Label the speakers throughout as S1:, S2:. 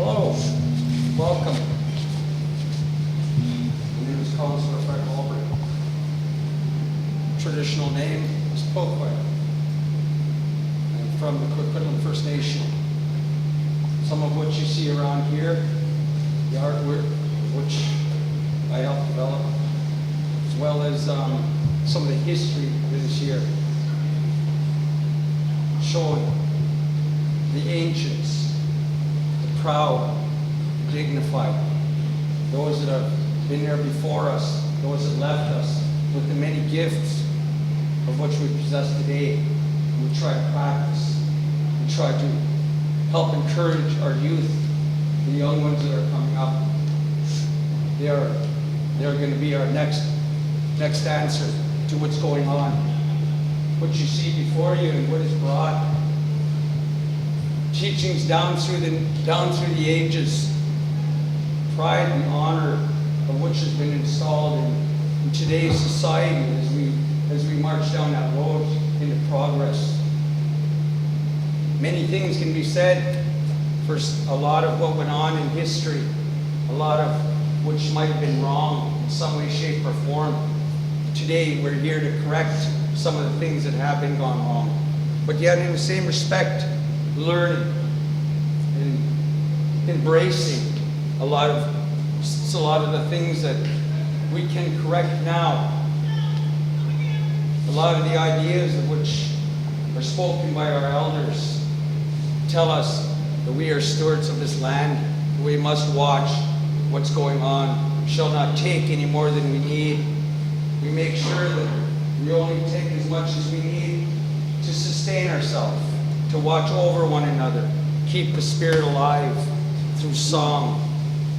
S1: Hello, welcome. My name is Hulbert. Traditional name is Kwikwetlem. I'm from the Kwikwetlem First Nation. Some of what you see around here, the artwork which I helped develop, as well as some of the history that is here, showing the ancients, the proud, the dignified, those that have been there before us, those that left us with the many gifts of which we possess today. We try to practice. We try to help encourage our youth, the young ones that are coming up. They're going to be our next answer to what's going on. What you see before you and what is brought. Teachings down through the ages, pride and honor of which has been installed in today's society as we march down that road into progress. Many things can be said for a lot of what went on in history, a lot of which might have been wrong in some way, shape, or form. Today we're here to correct some of the things that have been gone wrong. But yet in the same respect, learning and embracing a lot of the things that we can correct now. A lot of the ideas of which are spoken by our elders tell us that we are stewards of this land. We must watch what's going on. We shall not take any more than we need. We make sure that we only take as much as we need to sustain ourselves, to watch over one another, keep the spirit alive through song,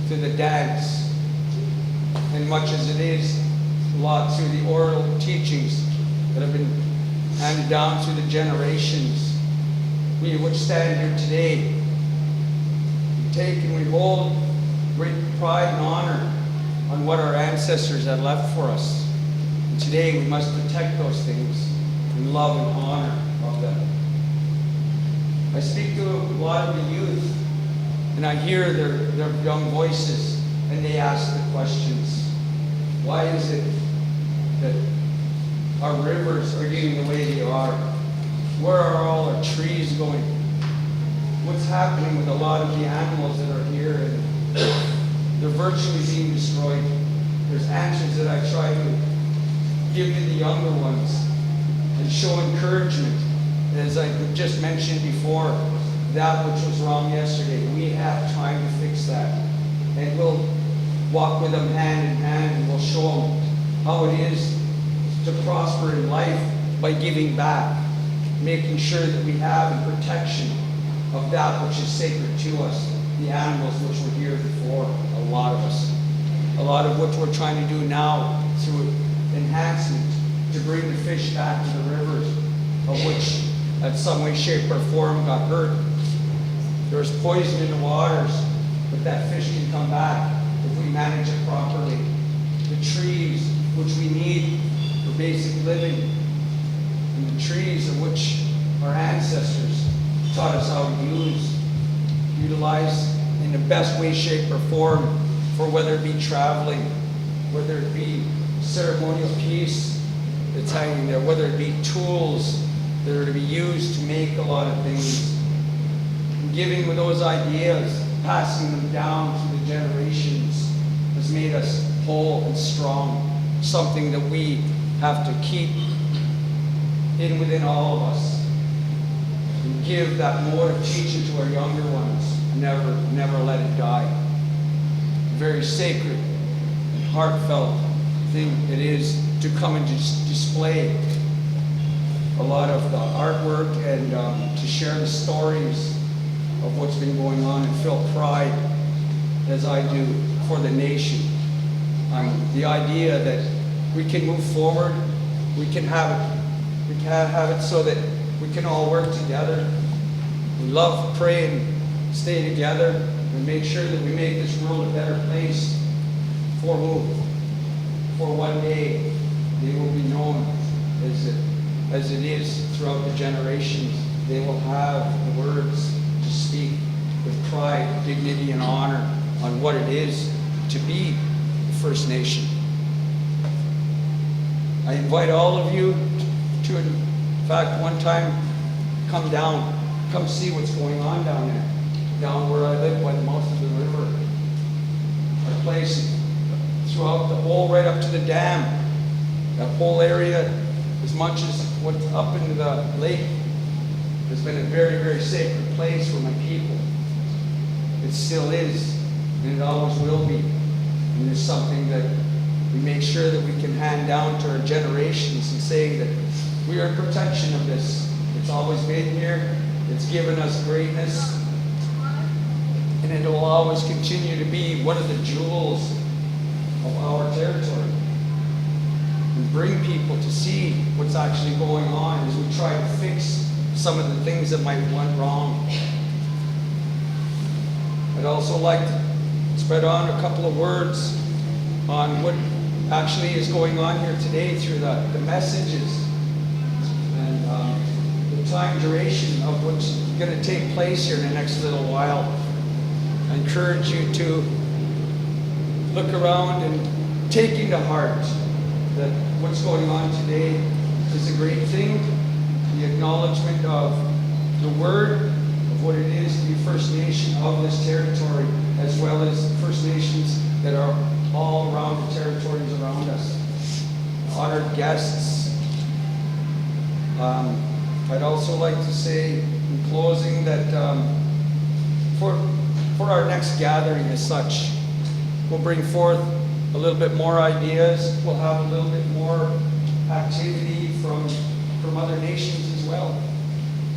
S1: through the dance, and much as it is, a lot through the oral teachings that have been handed down through the generations. We which stand here today, we take and we hold great pride and honor on what our ancestors had left for us. And today we must protect those things and love and honor of them. I speak to a lot of the youth, and I hear their young voices, and they ask the questions. Why is it that our rivers are getting the way they are? Where are all our trees going? What's happening with a lot of the animals that are here? And they're virtually being destroyed. There's answers that I try to give to the younger ones and show encouragement. As I just mentioned before, that which was wrong yesterday, we have time to fix that. And we'll walk with them hand in hand, and we'll show them how it is to prosper in life by giving back, making sure that we have in protection of that which is sacred to us, the animals which were here before, a lot of us. A lot of what we're trying to do now through enhancement to bring the fish back to the rivers, of which in some way, shape, or form got hurt. There's poison in the waters, but that fish can come back if we manage it properly. The trees which we need for basic living, and the trees of which our ancestors taught us how to utilize in the best way, shape, or form, for whether it be traveling, whether it be ceremonial piece that's hanging there, whether it be tools that are to be used to make a lot of things. And giving with those ideas, passing them down through the generations, has made us whole and strong. Something that we have to keep within all of us. And give that mode of teaching to our younger ones. Never let it die. Very sacred and heartfelt thing it is to come and display a lot of the artwork and to share the stories of what's been going on and feel pride, as I do, for the nation. The idea that we can move forward, we can have it so that we can all work together. We love, pray, and stay together, and make sure that we make this world a better place for who? For one day they will be known as it is throughout the generations. They will have the words to speak with pride, dignity, and honor on what it is to be First Nation. I invite all of you to, in fact, one time, come down, come see what's going on down there, down where I live by the mouth of the river. Our place throughout the whole, right up to the dam, that whole area, as much as what's up into the lake, has been a very, very sacred place for my people. It still is, and it always will be. And it's something that we make sure that we can hand down to our generations and saying that we are in protection of this. It's always been here. It's given us greatness. And it will always continue to be one of the jewels of our territory. And bring people to see what's actually going on as we try to fix some of the things that might went wrong. I'd also like to spread on a couple of words on what actually is going on here today through the messages and the time duration of what's going to take place here in the next little while. I encourage you to look around and take into heart that what's going on today is a great thing. The acknowledgement of the word of what it is to be First Nation of this territory, as well as First Nations that are all around the territories around us. Honored guests. I'd also like to say in closing that for our next gathering as such, we'll bring forth a little bit more ideas. We'll have a little bit more activity from other nations as well.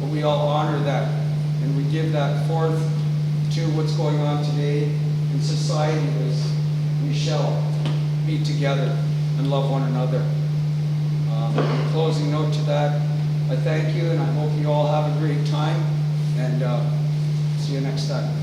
S1: But we all honor that, and we give that forth to what's going on today in society as we shall be together and love one another. A closing note to that, I thank you, and I hope you all have a great time, and see you next time.